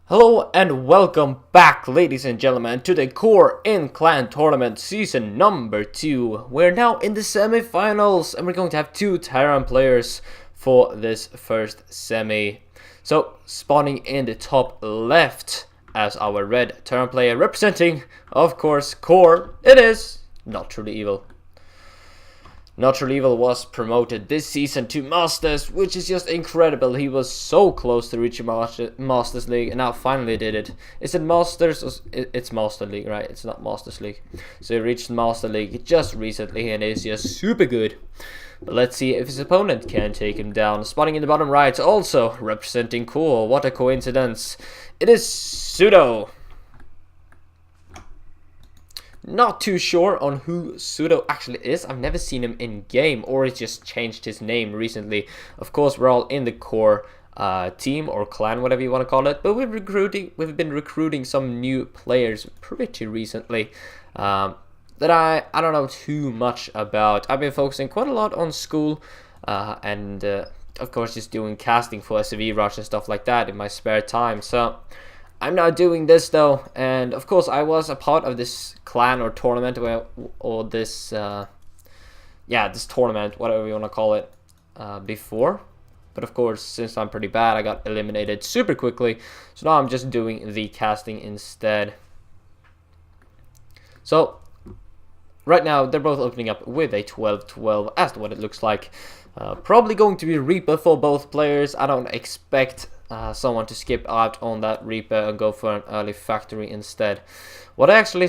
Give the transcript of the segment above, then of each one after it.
Hello and welcome back, ladies and gentlemen, to the Core In-Clan Tournament Season number 2. We're now in the semifinals and we're going to have two Terran players for this first semi. So, spawning in the top left as our red Terran player, representing, of course, Core, it is NotTrulyEvil. NotTrulyEvil was promoted this season to Masters, which is just incredible. He was so close to reaching Masters League, and now finally did it. Is it Masters? Or it's Master League, right? It's not Masters League. So he reached Master League just recently, and is just super good. But let's see if his opponent can take him down. Spotting in the bottom right, also representing Core. What a coincidence. It is SudO. Not too sure on who SudO actually is. I've never seen him in game, or he's just changed his name recently. Of course, we're all in the Core team or clan, whatever you want to call it. But we've been recruiting some new players pretty recently that I don't know too much about. I've been focusing quite a lot on school and of course just doing casting for SV Rush and stuff like that in my spare time. So I'm now doing this though, and of course I was a part of this clan or tournament or this this tournament, whatever you want to call it, before. But of course, since I'm pretty bad, I got eliminated super quickly, so now I'm just doing the casting instead. So right now they're both opening up with a 12-12 as to what it looks like. Probably going to be Reaper for both players. I don't expect someone to skip out on that Reaper and go for an early factory instead. What I actually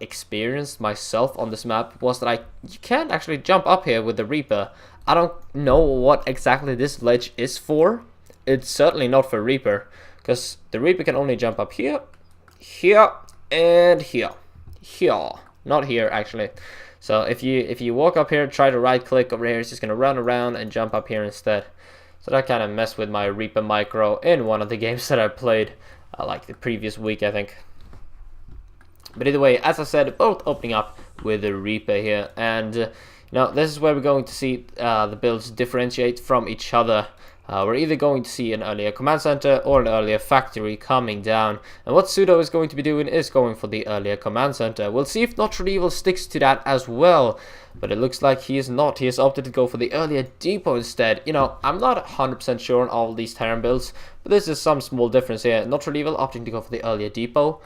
experienced myself on this map was that you can't actually jump up here with the Reaper. I don't know what exactly this ledge is for. It's certainly not for Reaper, because the Reaper can only jump up here, here, and here. Not here actually. So if you walk up here, try to right click over here, it's just gonna run around and jump up here instead. So that kind of messed with my Reaper micro in one of the games that I played, like the previous week, I think. But either way, as I said, both opening up with the Reaper here, and now this is where we're going to see the builds differentiate from each other. We're either going to see an earlier command center or an earlier factory coming down, and what SudO is going to be doing is going for the earlier command center. We'll see if NotTrulyEvil sticks to that as well, but it looks like he is not. He has opted to go for the earlier depot instead. You know, I'm not 100% sure on all these Terran builds, but this is some small difference here. NotTrulyEvil opting to go for the earlier depot.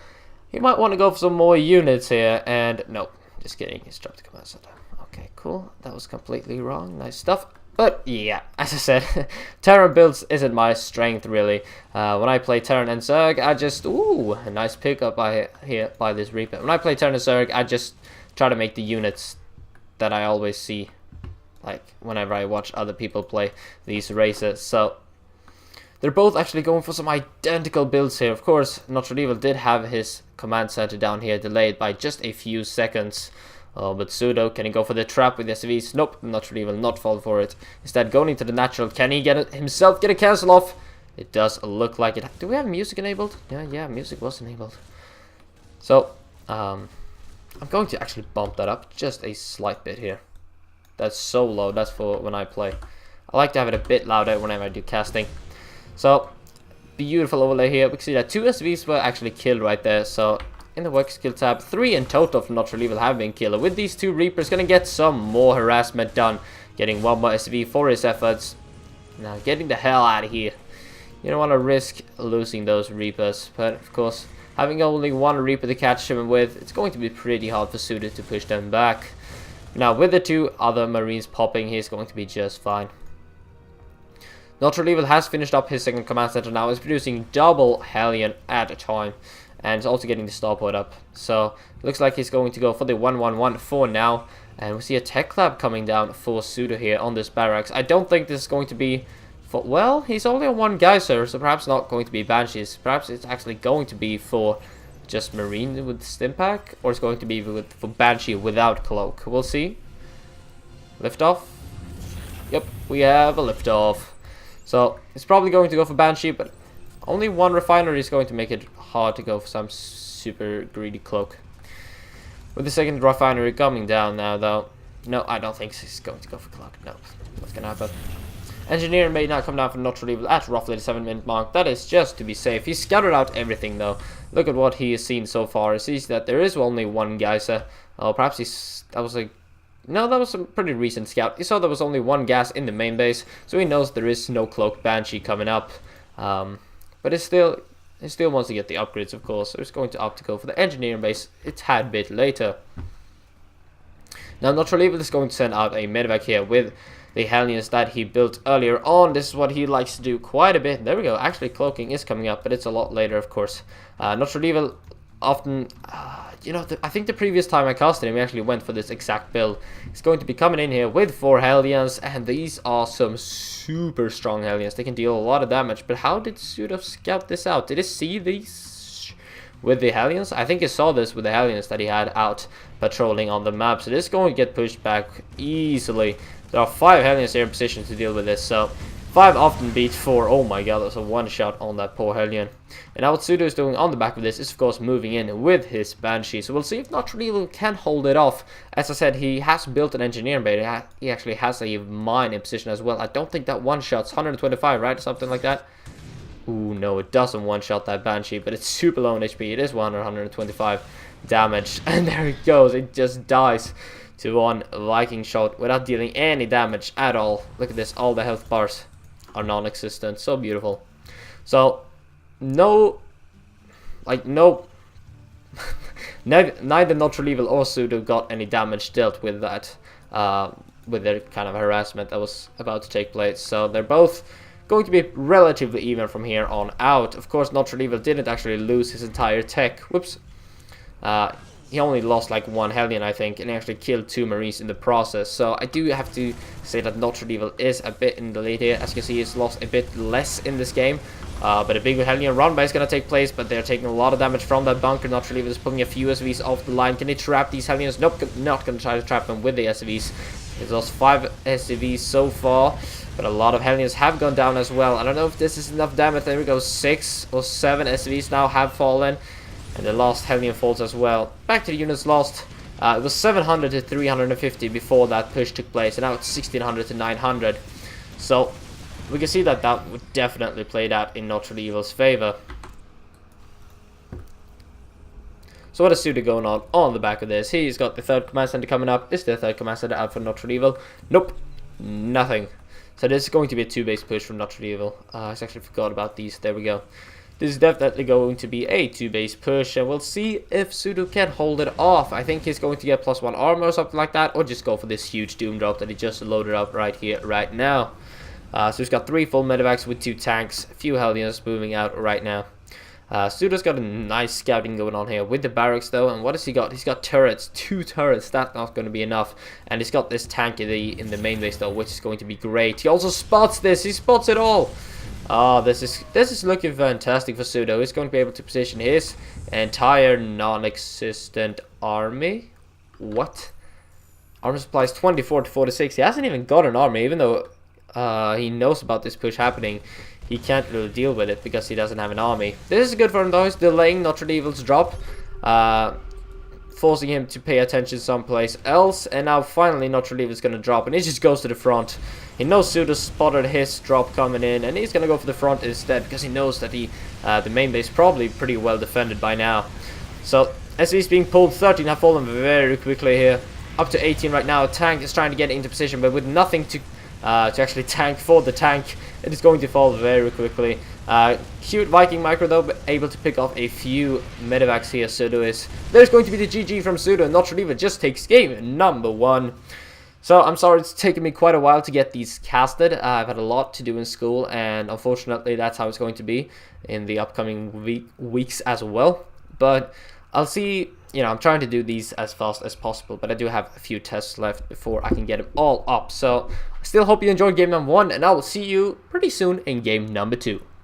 He might want to go for some more units here, and no, just kidding, he's dropped the command center. Okay, cool, that was completely wrong. Nice stuff. But yeah, as I said, Terran builds isn't my strength really. When I play Terran and Zerg, I just a nice pickup by this Reaper. When I play Terran and Zerg, I just try to make the units that I always see, like whenever I watch other people play these races. So they're both actually going for some identical builds here. Of course, NotTrulyEvil did have his command center down here delayed by just a few seconds. But SudO, can he go for the trap with the SVs? Nope, NotTrulyEvil not fall for it. Instead, going into the natural. Can he get a cancel off? It does look like it. Do we have music enabled? Yeah, music was enabled. So, I'm going to actually bump that up just a slight bit here. That's so low. That's for when I play. I like to have it a bit louder whenever I do casting. So, beautiful overlay here. We can see that 2 SVs were actually killed right there. So, in the work skill tab, 3 in total from NotTrulyEvil have been killed. With these 2 Reapers, gonna get some more harassment done. Getting 1 more SV for his efforts. Now, getting the hell out of here. You don't want to risk losing those Reapers. But, of course, having only 1 Reaper to catch him with, it's going to be pretty hard for SudO to push them back. Now, with the 2 other Marines popping, he's going to be just fine. NotTrulyEvil has finished up his second command center now. He's producing double Hellion at a time. And it's also getting the starport up. So, it looks like he's going to go for the 1-1-1 for now. And we see a tech lab coming down for SudO here on this barracks. I don't think this is going to be for... Well, he's only on 1 geyser, so perhaps not going to be Banshees. Perhaps it's actually going to be for just Marine with Stimpack. Or it's going to be for Banshee without Cloak. We'll see. Liftoff. Yep, we have a liftoff. So, it's probably going to go for Banshee, but only 1 refinery is going to make it hard to go for some super greedy Cloak. With the second refinery coming down now, though. No, I don't think he's going to go for Cloak. No, what's going to happen? Engineer may not come down from NotTrulyEvil at roughly the 7-minute mark. That is just to be safe. He scouted out everything though. Look at what he has seen so far. He sees that there is only one geyser. Oh, perhaps that was a... No, that was a pretty recent scout. He saw there was only one gas in the main base, so he knows there is no cloaked banshee coming up. But he still wants to get the upgrades, of course, so he's going to opt to go for the engineering base a tad bit later. Now, NotTrulyEvil is going to send out a medevac here with the Hellions that he built earlier on. This is what he likes to do quite a bit. There we go. Actually, cloaking is coming up, but it's a lot later, of course. NotTrulyEvil often... I think the previous time I casted him, he actually went for this exact build. He's going to be coming in here with 4 Hellions, and these are some super strong Hellions. They can deal a lot of damage, but how did SudO scout this out? Did he see these with the Hellions? I think he saw this with the Hellions that he had out patrolling on the map, so this is going to get pushed back easily. There are 5 Hellions here in position to deal with this, so 5 often beat 4. Oh my god, that's a one-shot on that poor Hellion. And now what SudO is doing on the back of this is, of course, moving in with his Banshee. So we'll see if NotTrulyEvil can hold it off. As I said, he has built an engineering base. He actually has a mine in position as well. I don't think that one-shot's 125, right? Something like that. Ooh, no, it doesn't one-shot that Banshee, but it's super low in HP. It is 125 damage. And there it goes. It just dies to one Viking shot without dealing any damage at all. Look at this. All the health bars are non-existent. So beautiful. So neither NotTrulyEvil or SudO got any damage dealt with that, with their kind of harassment that was about to take place. So they're both going to be relatively even from here on out. Of course, NotTrulyEvil didn't actually lose his entire tech. Whoops. He only lost like 1 Hellion, I think, and he actually killed 2 Marines in the process. So I do have to say that NotTrulyEvil is a bit in the lead here. As you can see, he's lost a bit less in this game. But a big Hellion run by is going to take place, but they're taking a lot of damage from that bunker. NotTrulyEvil is pulling a few SVs off the line. Can they trap these Hellions? Nope, not going to try to trap them with the SVs. He's lost 5 SVs so far, but a lot of Hellions have gone down as well. I don't know if this is enough damage. There we go, 6 or 7 SVs now have fallen. And the last Hellion falls as well. Back to the units lost. It was 700 to 350 before that push took place, and now it's 1600 to 900. So we can see that that would definitely play out in NotTrulyEvil's favor. So what is SudO going on the back of this? He's got the 3rd command center coming up. Is the 3rd command center out for NotTrulyEvil? Nope, nothing. So this is going to be a 2-base push from NotTrulyEvil. I actually forgot about these. There we go. This is definitely going to be a 2-base push, and we'll see if SudO can hold it off. I think he's going to get +1 armor or something like that, or just go for this huge doom drop that he just loaded up right here, right now. So he's got 3 full medevacs with 2 tanks, a few Hellions moving out right now. SudO's got a nice scouting going on here with the barracks though, and what has he got? He's got turrets, 2 turrets. That's not going to be enough, and he's got this tank in the main base though, which is going to be great. He also spots this. He spots it all. This is looking fantastic for SudO. He's going to be able to position his entire non-existent army. What? Armor supplies 24 to 46. He hasn't even got an army, even though he knows about this push happening. He can't really deal with it because he doesn't have an army. This is good for him though. He's delaying NotTrulyEvil's drop, forcing him to pay attention someplace else. And now finally NotTrulyEvil is going to drop, and he just goes to the front. He knows SudO spotted his drop coming in, and he's going to go for the front instead because he knows that the main base is probably pretty well defended by now. So as he's being pulled, 13 have fallen very quickly here. Up to 18 right now. Tank is trying to get into position, but with nothing to actually tank for the tank, it is going to fall very quickly. Cute Viking micro though, but able to pick off a few medevacs here. SudO is. There's going to be the GG from SudO. NotTrulyEvil just takes game number 1. So I'm sorry it's taken me quite a while to get these casted. I've had a lot to do in school, and unfortunately that's how it's going to be in the upcoming weeks as well. But I'll see. I'm trying to do these as fast as possible, but I do have a few tests left before I can get them all up. So I still hope you enjoyed game number 1, and I will see you pretty soon in game number 2.